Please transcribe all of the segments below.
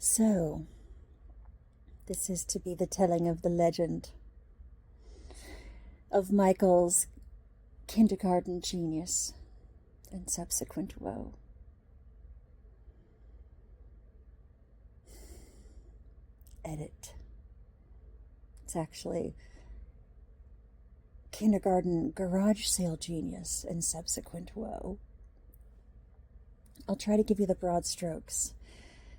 So, this is to be the telling of the legend of Michael's kindergarten genius and subsequent woe. Edit. It's actually kindergarten garage sale genius and subsequent woe. I'll try to give you the broad strokes,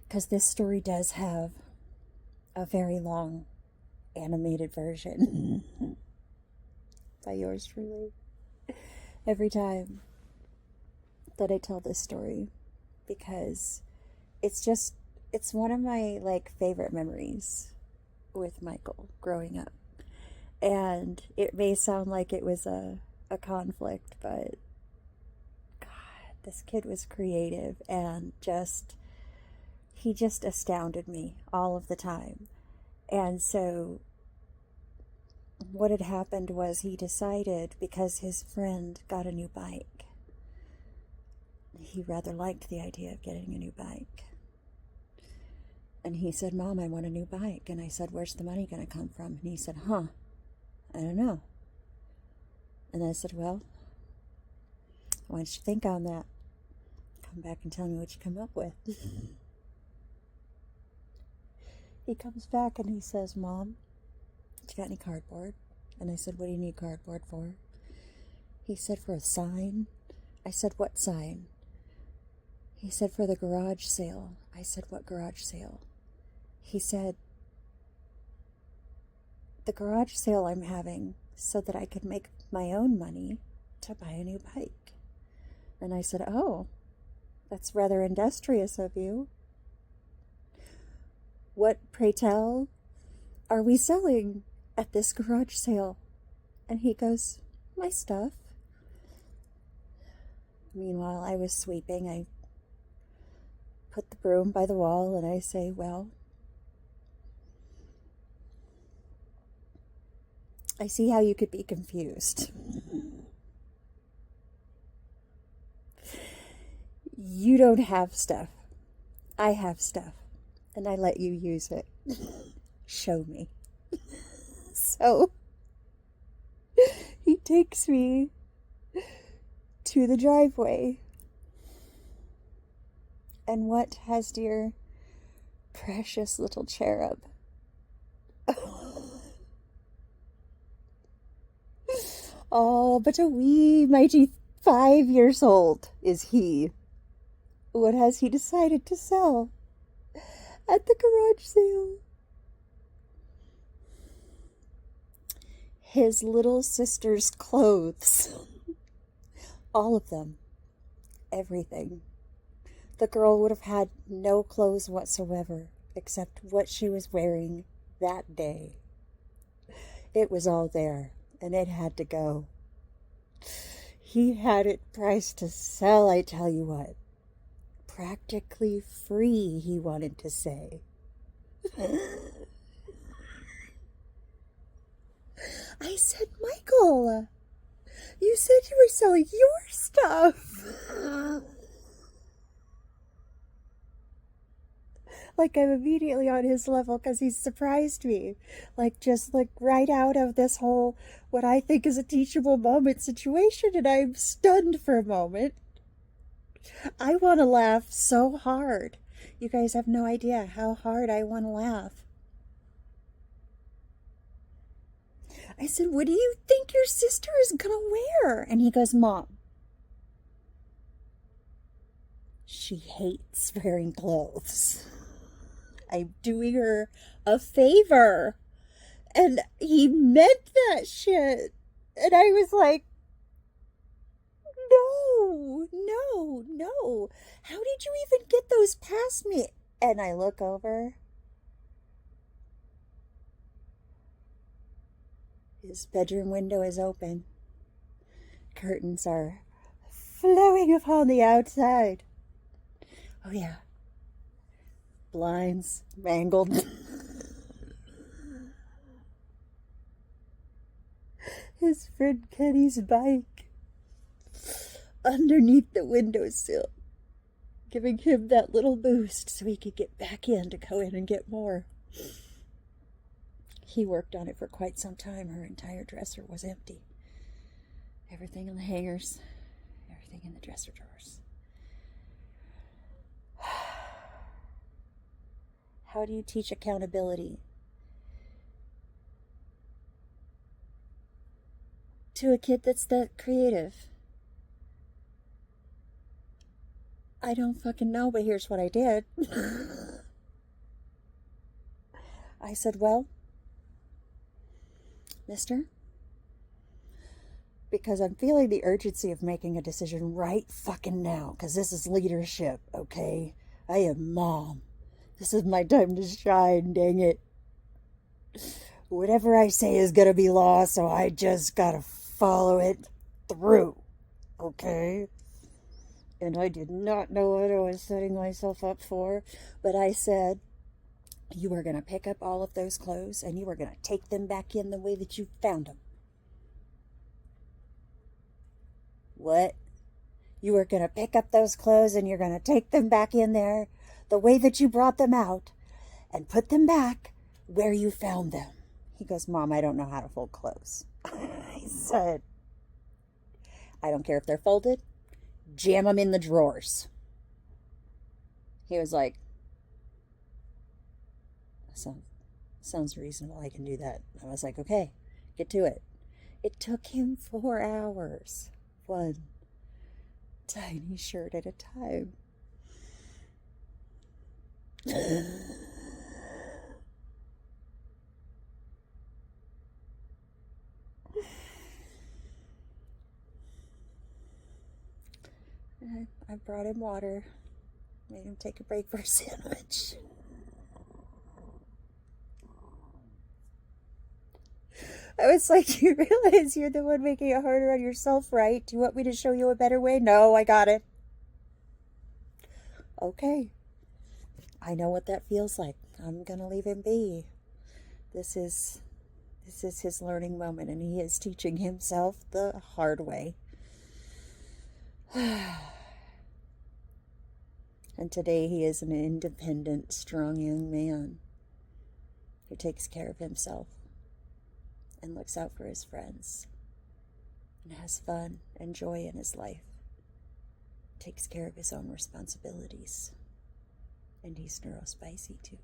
because this story does have a very long animated version by yours truly. Every time that I tell this story, because it's one of my favorite memories with Michael growing up. And it may sound like it was a conflict, but God, this kid was creative and he just astounded me all of the time. And so what had happened was he decided, because his friend got a new bike, he rather liked the idea of getting a new bike. And he said, "Mom, I want a new bike." And I said, "Where's the money going to come from?" And he said, I don't know. And I said, "Well, why don't you think on that? Come back and tell me what you come up with." He comes back and he says, "Mom, you got any cardboard?" And I said, "What do you need cardboard for?" He said, "For a sign." I said, "What sign?" He said, "For the garage sale." I said, "What garage sale?" He said, "The garage sale I'm having so that I could make my own money to buy a new bike." And I said, "Oh, that's rather industrious of you. What, pray tell, are we selling at this garage sale?" And he goes, "My stuff." Meanwhile, I was sweeping. I put the broom by the wall and I say, "Well, I see how you could be confused. You don't have stuff. I have stuff. And I let you use it. Show me." So he takes me to the driveway. And what has dear precious little cherub oh, but a wee mighty 5 years old is he. What has he decided to sell at the garage sale? His little sister's clothes. All of them. Everything. The girl would have had no clothes whatsoever except what she was wearing that day. It was all there, and it had to go. He had it priced to sell, I tell you what. Practically free, he wanted to say. I said, "Michael, you said you were selling your stuff." I'm immediately on his level because he's surprised me. Just right out of this whole, what I think is a teachable moment situation, and I'm stunned for a moment. I want to laugh so hard. You guys have no idea how hard I want to laugh. I said, "What do you think your sister is going to wear?" And he goes, "Mom, she hates wearing clothes. I'm doing her a favor." And he meant that shit. And I was like, no. How did you even get those past me? And I look over. His bedroom window is open. Curtains are flowing upon the outside. Oh, yeah. Blinds mangled. His friend Kenny's bike underneath the windowsill, giving him that little boost so he could get back in to go in and get more. He worked on it for quite some time. Her entire dresser was empty. Everything in the hangers, everything in the dresser drawers. How do you teach accountability to a kid that's that creative? I don't fucking know, but here's what I did. I said, well, mister, because I'm feeling the urgency of making a decision right fucking now, because this is leadership, okay? I am mom. This is my time to shine, dang it. Whatever I say is gonna be law, so I just gotta follow it through, okay? And I did not know what I was setting myself up for, but I said, you are going to pick up all of those clothes and you are going to take them back in the way that you found them. What? You are going to pick up those clothes and you're going to take them back in there the way that you brought them out and put them back where you found them. He goes, Mom, I don't know how to fold clothes. I said, I don't care if they're folded. Jam them in the drawers. He was like, sounds reasonable. I can do that. I was like, okay, get to it. It took him 4 hours. One tiny shirt at a time. I brought him water. Made him take a break for a sandwich. I was like, you realize you're the one making it harder on yourself, right? Do you want me to show you a better way? No, I got it. Okay. I know what that feels like. I'm going to leave him be. This is his learning moment, and he is teaching himself the hard way. And today he is an independent, strong young man who takes care of himself and looks out for his friends and has fun and joy in his life, takes care of his own responsibilities, and he's neurospicy too.